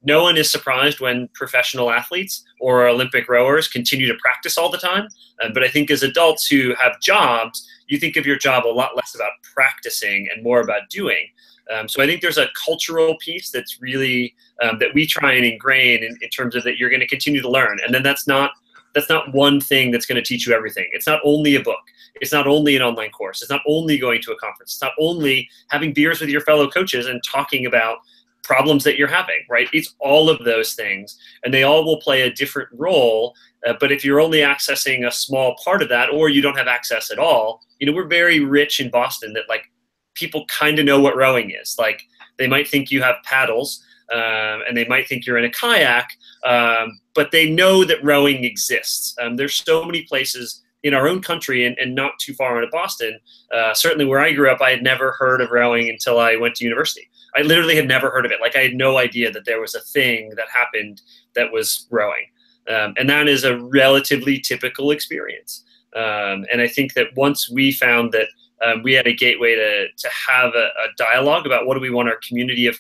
no one is surprised when professional athletes or Olympic rowers continue to practice all the time. But I think as adults who have jobs, you think of your job a lot less about practicing and more about doing. So I think there's a cultural piece that's really that we try and ingrain in terms of that you're going to continue to learn. And then that's not one thing that's going to teach you everything. It's not only a book. It's not only an online course. It's not only going to a conference. It's not only having beers with your fellow coaches and talking about problems that you're having, right? It's all of those things, and they all will play a different role. But if you're only accessing a small part of that, or you don't have access at all, we're very rich in Boston that like people kind of know what rowing is. Like, they might think you have paddles, and they might think you're in a kayak, but they know that rowing exists. There's so many places in our own country and not too far out of Boston. Certainly where I grew up, I had never heard of rowing until I went to university. I literally had never heard of it. Like, I had no idea that there was a thing that happened that was rowing. And that is a relatively typical experience. And I think that once we found that we had a gateway to have a dialogue about what do we want our community of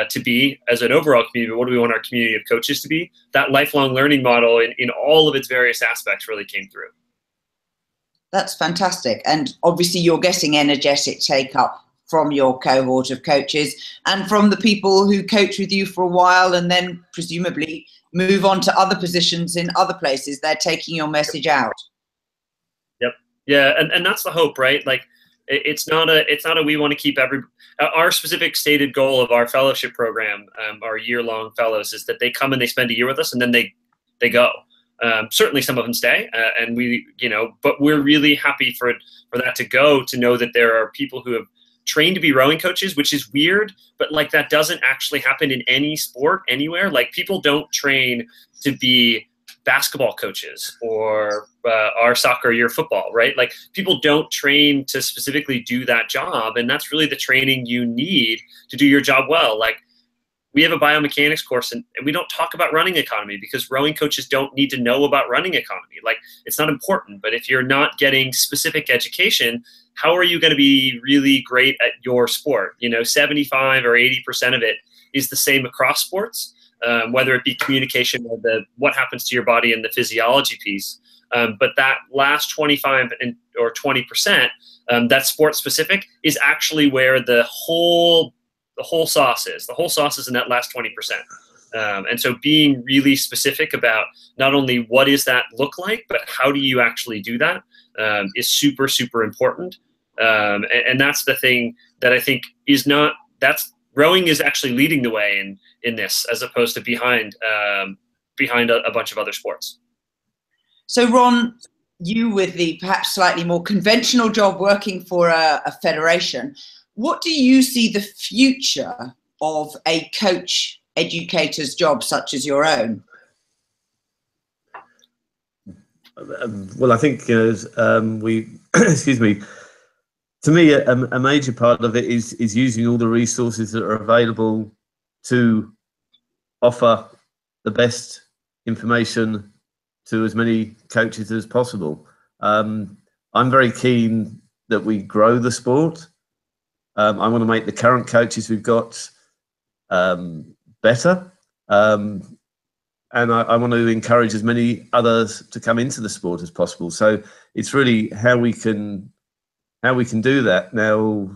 to be as an overall community, but what do we want our community of coaches to be, that lifelong learning model in all of its various aspects really came through. That's fantastic. And obviously you're getting energetic take up from your cohort of coaches and from the people who coach with you for a while and then presumably move on to other positions in other places. They're taking your message out. Yep. Yeah. And that's the hope, right? Like, it's not a we want to keep our specific stated goal of our fellowship program, our year-long fellows, is that they come and they spend a year with us and then they go. Certainly some of them stay, and but we're really happy for that to go, to know that there are people who have trained to be rowing coaches, which is weird, but like that doesn't actually happen in any sport anywhere. Like, people don't train to be basketball coaches or our soccer, your football, right? Like, people don't train to specifically do that job, and that's really the training you need to do your job well. Like, we have a biomechanics course, and we don't talk about running economy because rowing coaches don't need to know about running economy. Like, it's not important, but if you're not getting specific education, how are you going to be really great at your sport? 75 or 80% of it is the same across sports, whether it be communication or what happens to your body and the physiology piece. But that last 25 or 20%, that's sport specific, is actually where the whole sauce is. The whole sauce is in that last 20%. And so being really specific about not only what does that look like, but how do you actually do that is super, super important. And that's the thing that I think rowing is actually leading the way in this, as opposed to behind a bunch of other sports. So Ron, you with the perhaps slightly more conventional job working for a federation, what do you see the future of a coach educator's job such as your own? Well, I think excuse me. To me, a major part of it is using all the resources that are available to offer the best information to as many coaches as possible. I'm very keen that we grow the sport. I want to make the current coaches we've got better. And I want to encourage as many others to come into the sport as possible. So it's really how we can do that. Now,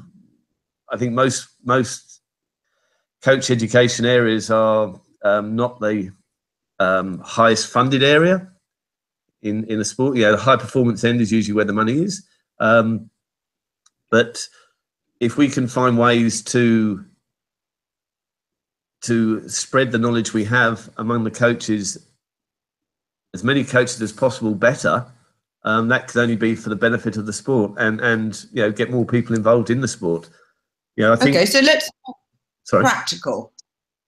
I think most coach education areas are not the highest funded area in the sport. The high performance end is usually where the money is. But if we can find ways to spread the knowledge we have among the coaches, as many coaches as possible, better. That could only be for the benefit of the sport, and get more people involved in the sport. I think. Okay, so let's talk practical.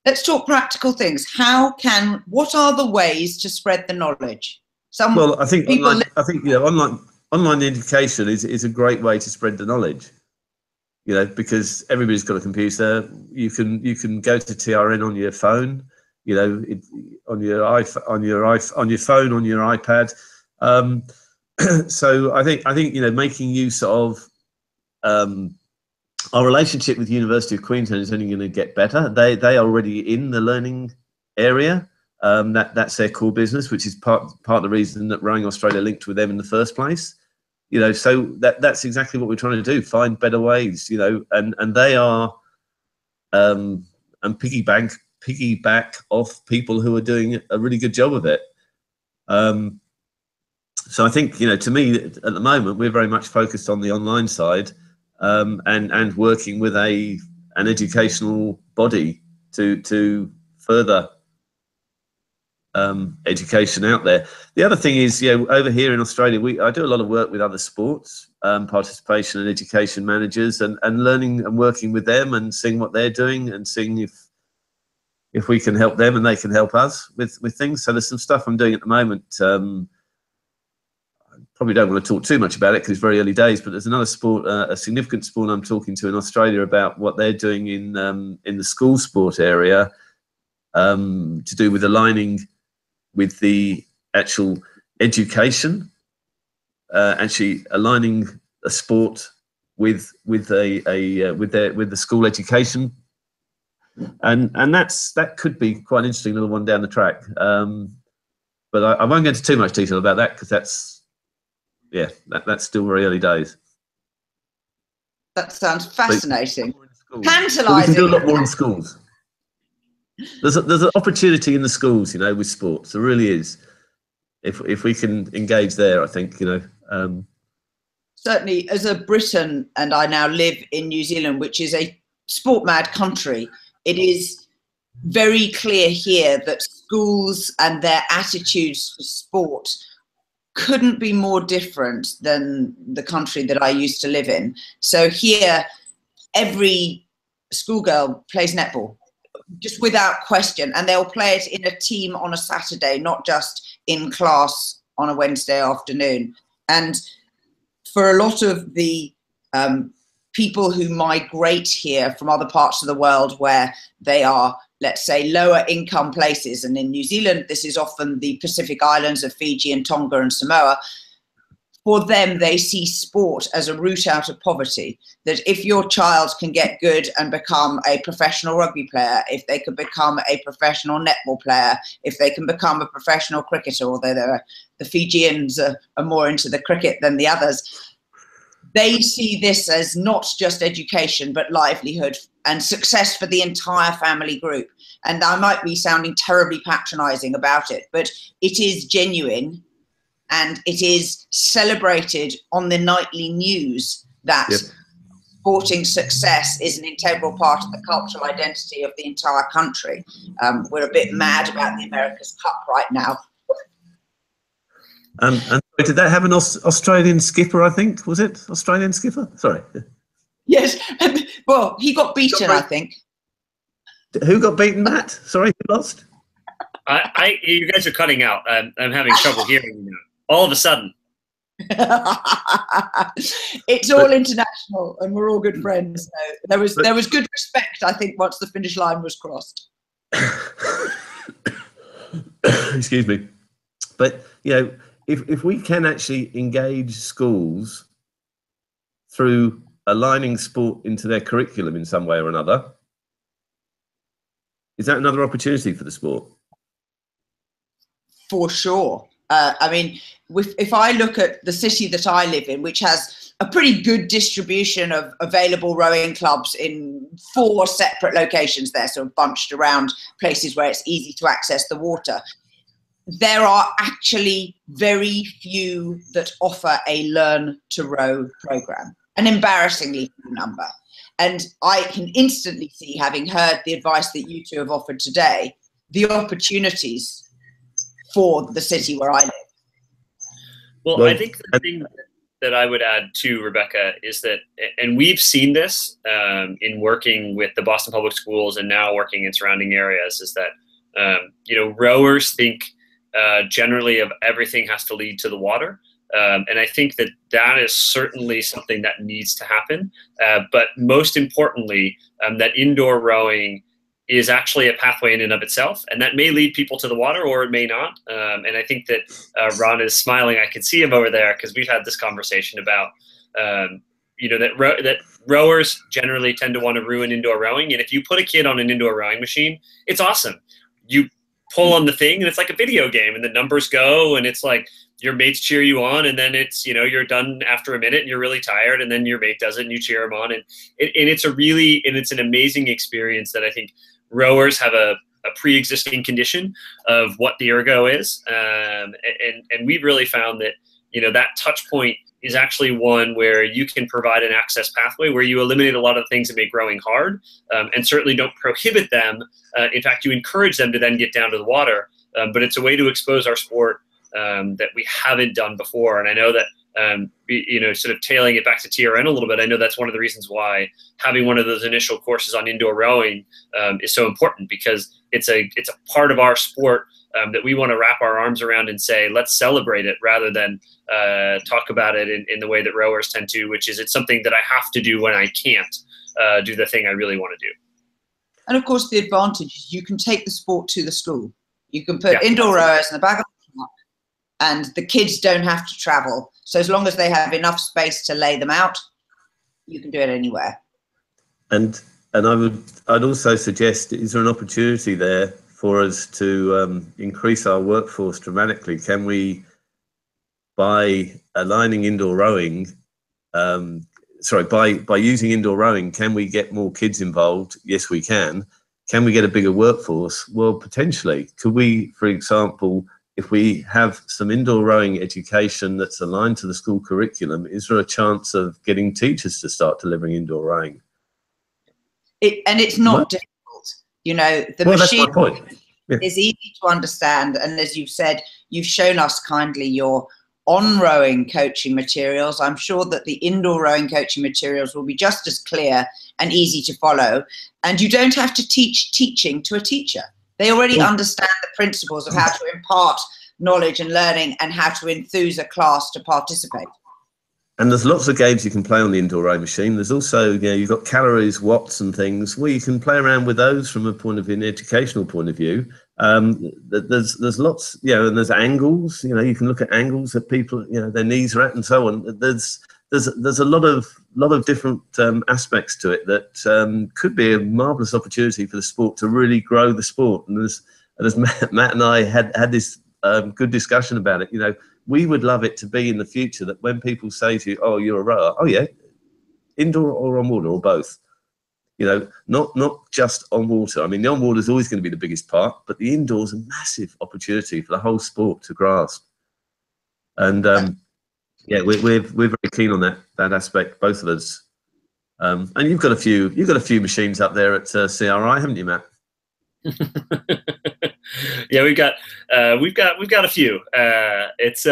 Let's talk practical things. What are the ways to spread the knowledge? I think online education is a great way to spread the knowledge. Because everybody's got a computer. You can go to TRN on your phone, on your phone, on your iPad. So I think making use of our relationship with the University of Queensland is only going to get better. They are already in the learning area. That's their core business, which is part of the reason that Rowing Australia linked with them in the first place. So that's exactly what we're trying to do, find better ways, and they are and piggyback off people who are doing a really good job of it. So I think, to me, at the moment, we're very much focused on the online side, and working with an educational body to further education out there. The other thing is, over here in Australia, I do a lot of work with other sports, participation and education managers, and learning and working with them and seeing what they're doing and seeing if we can help them and they can help us with things. So there's some stuff I'm doing at the moment. I probably don't want to talk too much about it because it's very early days, but there's another sport, a significant sport I'm talking to in Australia about what they're doing in the school sport area, to do with aligning with the actual education, actually aligning a sport with the school education, and that could be quite an interesting little one down the track. But I won't go into too much detail about that because that's still very early days. That sounds fascinating. Tantalising. We can do a lot more in schools. There's an opportunity in the schools, with sports. There really is. If we can engage there, I think, Certainly, as a Briton, and I now live in New Zealand, which is a sport-mad country, it is very clear here that schools and their attitudes to sport couldn't be more different than the country that I used to live in. So here, every schoolgirl plays netball, just without question, and they'll play it in a team on a Saturday, not just in class on a Wednesday afternoon. And for a lot of the people who migrate here from other parts of the world where they are, let's say, lower income places, and in New Zealand this is often the Pacific Islands of Fiji and Tonga and Samoa, for them, they see sport as a route out of poverty. That if your child can get good and become a professional rugby player, if they can become a professional netball player, if they can become a professional cricketer, although the Fijians are more into the cricket than the others, they see this as not just education, but livelihood and success for the entire family group. And I might be sounding terribly patronizing about it, but it is genuine. And it is celebrated on the nightly news that sporting success is an integral part of the cultural identity of the entire country. We're a bit mad about the America's Cup right now. And Did that have an Australian skipper, I think? Was it Australian skipper? Sorry. Yes. Well, he got beaten, I think. Who got beaten, Matt? Sorry, who lost? You guys are cutting out. I'm having trouble hearing you now. All of a sudden. It's all international, and we're all good friends. So there was good respect, I think, once the finish line was crossed. Excuse me. But, you know, if we can actually engage schools through aligning sport into their curriculum in some way or another, is that another opportunity for the sport? For sure. I mean, if I look at the city that I live in, which has a pretty good distribution of available rowing clubs in 4 separate locations there, so bunched around places where it's easy to access the water, there are actually very few that offer a Learn to Row program, an embarrassingly few number. And I can instantly see, having heard the advice that you two have offered today, the opportunities for the city where I live. Well, I think the thing that I would add too, Rebecca, is that, and we've seen this in working with the Boston Public Schools and now working in surrounding areas, is that, you know, rowers think generally of everything has to lead to the water. And I think that that is certainly something that needs to happen. But most importantly, that indoor rowing is actually a pathway in and of itself, and that may lead people to the water or it may not. And I think that Ron is smiling. I can see him over there because we've had this conversation about, you know, that rowers generally tend to want to ruin indoor rowing. And if you put a kid on an indoor rowing machine, it's awesome. You pull on the thing and it's like a video game and the numbers go and it's like your mates cheer you on, and then it's, you know, you're done after a minute and you're really tired, and then your mate does it and you cheer him on. And it's an amazing experience that I think rowers have a pre-existing condition of what the ergo is. And we've really found that, you know, that touch point is actually one where you can provide an access pathway where you eliminate a lot of the things that make rowing hard, and certainly don't prohibit them. In fact, you encourage them to then get down to the water. But it's a way to expose our sport that we haven't done before. And I know that, you know, sort of tailing it back to TRN a little bit, I know that's one of the reasons why having one of those initial courses on indoor rowing is so important, because it's a part of our sport that we want to wrap our arms around and say, let's celebrate it, rather than talk about it in the way that rowers tend to, which is it's something that I have to do when I can't do the thing I really want to do. And of course, the advantage is you can take the sport to the school. You can put indoor rowers in the back of the truck, and the kids don't have to travel. So as long as they have enough space to lay them out, you can do it anywhere. And I'd also suggest, is there an opportunity there for us to increase our workforce dramatically? Can we, by aligning indoor rowing, by using indoor rowing, can we get more kids involved? Yes, we can. Can we get a bigger workforce? Well, potentially. Could we, for example, if we have some indoor rowing education that's aligned to the school curriculum, is there a chance of getting teachers to start delivering indoor rowing? And it's not difficult. You know, the machine that's my point. is easy to understand. And as you've said, you've shown us kindly your on-rowing coaching materials. I'm sure that the indoor rowing coaching materials will be just as clear and easy to follow. And you don't have to teach teaching to a teacher. They already understand the principles of how to impart knowledge and learning and how to enthuse a class to participate. And there's lots of games you can play on the indoor rowing machine. There's also, you know, you've got calories, watts and things where you can play around with those from an educational point of view. There's lots, you know, and there's angles, you know, you can look at angles that people, you know, their knees are at and so on. There's a lot of different aspects to it that could be a marvellous opportunity for the sport to really grow the sport. And as Matt and I had this good discussion about it, you know, we would love it to be in the future that when people say to you, oh, you're a rower, oh yeah, indoor or on water or both, you know, not just on water. I mean, the on water is always going to be the biggest part, but the indoor is a massive opportunity for the whole sport to grasp. And yeah, we're very keen on that aspect, both of us. And you've got a few machines up there at CRI, haven't you, Matt? Yeah, we've got a few. It's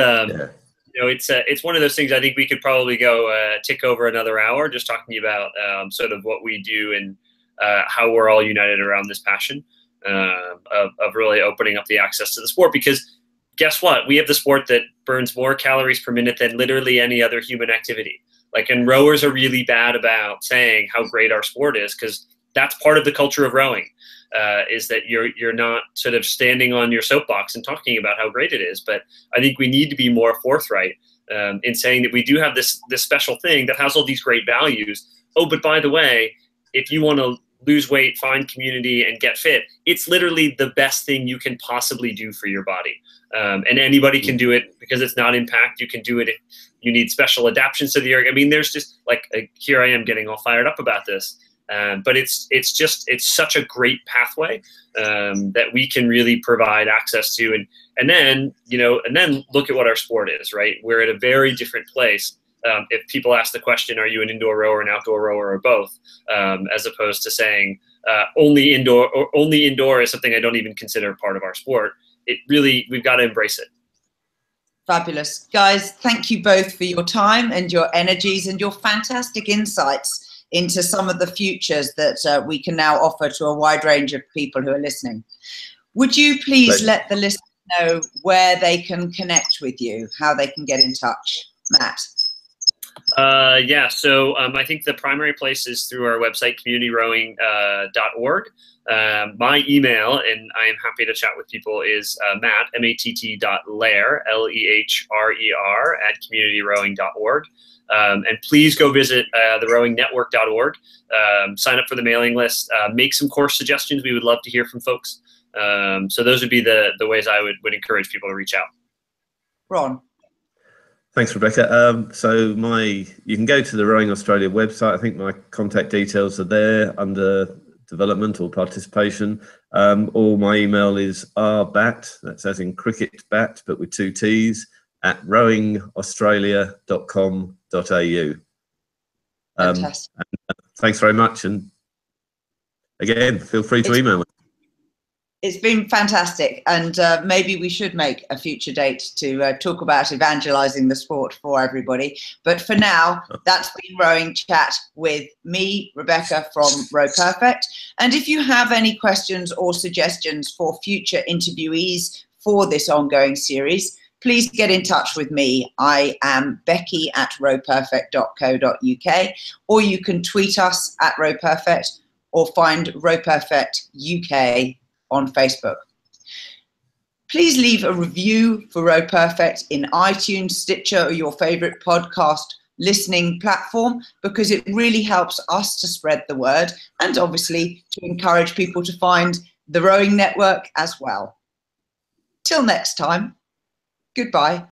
you know, it's one of those things. I think we could probably go tick over another hour just talking about sort of what we do and how we're all united around this passion of really opening up the access to the sport. Because guess what? We have the sport that burns more calories per minute than literally any other human activity. Like, and rowers are really bad about saying how great our sport is, because that's part of the culture of rowing. Is that you're not sort of standing on your soapbox and talking about how great it is. But I think we need to be more forthright in saying that we do have this special thing that has all these great values. Oh, but by the way, if you want to lose weight, find community, and get fit, it's literally the best thing you can possibly do for your body. And anybody can do it because it's not impact. You can do it if you need special adaptations to the area. I mean, there's just like, here I am getting all fired up about this. But it's such a great pathway that we can really provide access to, and then look at what our sport is, right? We're at a very different place. If people ask the question, are you an indoor rower, an outdoor rower, or both, as opposed to saying only indoor is something I don't even consider part of our sport. We've got to embrace it. Fabulous. Guys, thank you both for your time and your energies and your fantastic insights into some of the futures that we can now offer to a wide range of people who are listening. Would you please let the listeners know where they can connect with you, how they can get in touch? Matt? Yeah, so I think the primary place is through our website, communityrowing.org. My email, and I am happy to chat with people, is Matt, matt.lehr, L-E-H-R-E-R, @communityrowing.org. And please go visit the rowingnetwork.org, sign up for the mailing list, make some course suggestions. We would love to hear from folks. So those would be the ways I would encourage people to reach out. Ron? Thanks, Rebecca. So you can go to the Rowing Australia website. I think my contact details are there under development or participation. Or my email is rbat, that's as in cricket bat, but with 2 T's, @rowingaustralia.com.au. Fantastic. Thanks very much. And again, feel free to email me. It's been fantastic, and maybe we should make a future date to talk about evangelizing the sport for everybody. But for now, that's been Rowing Chat with me, Rebecca from Row Perfect. And if you have any questions or suggestions for future interviewees for this ongoing series, please get in touch with me. I am Becky @rowperfect.co.uk, or you can tweet us @rowperfect or find Row Perfect UK on Facebook. Please leave a review for Row Perfect in iTunes, Stitcher, or your favorite podcast listening platform, because it really helps us to spread the word and obviously to encourage people to find the Rowing Network as well. Till next time, goodbye.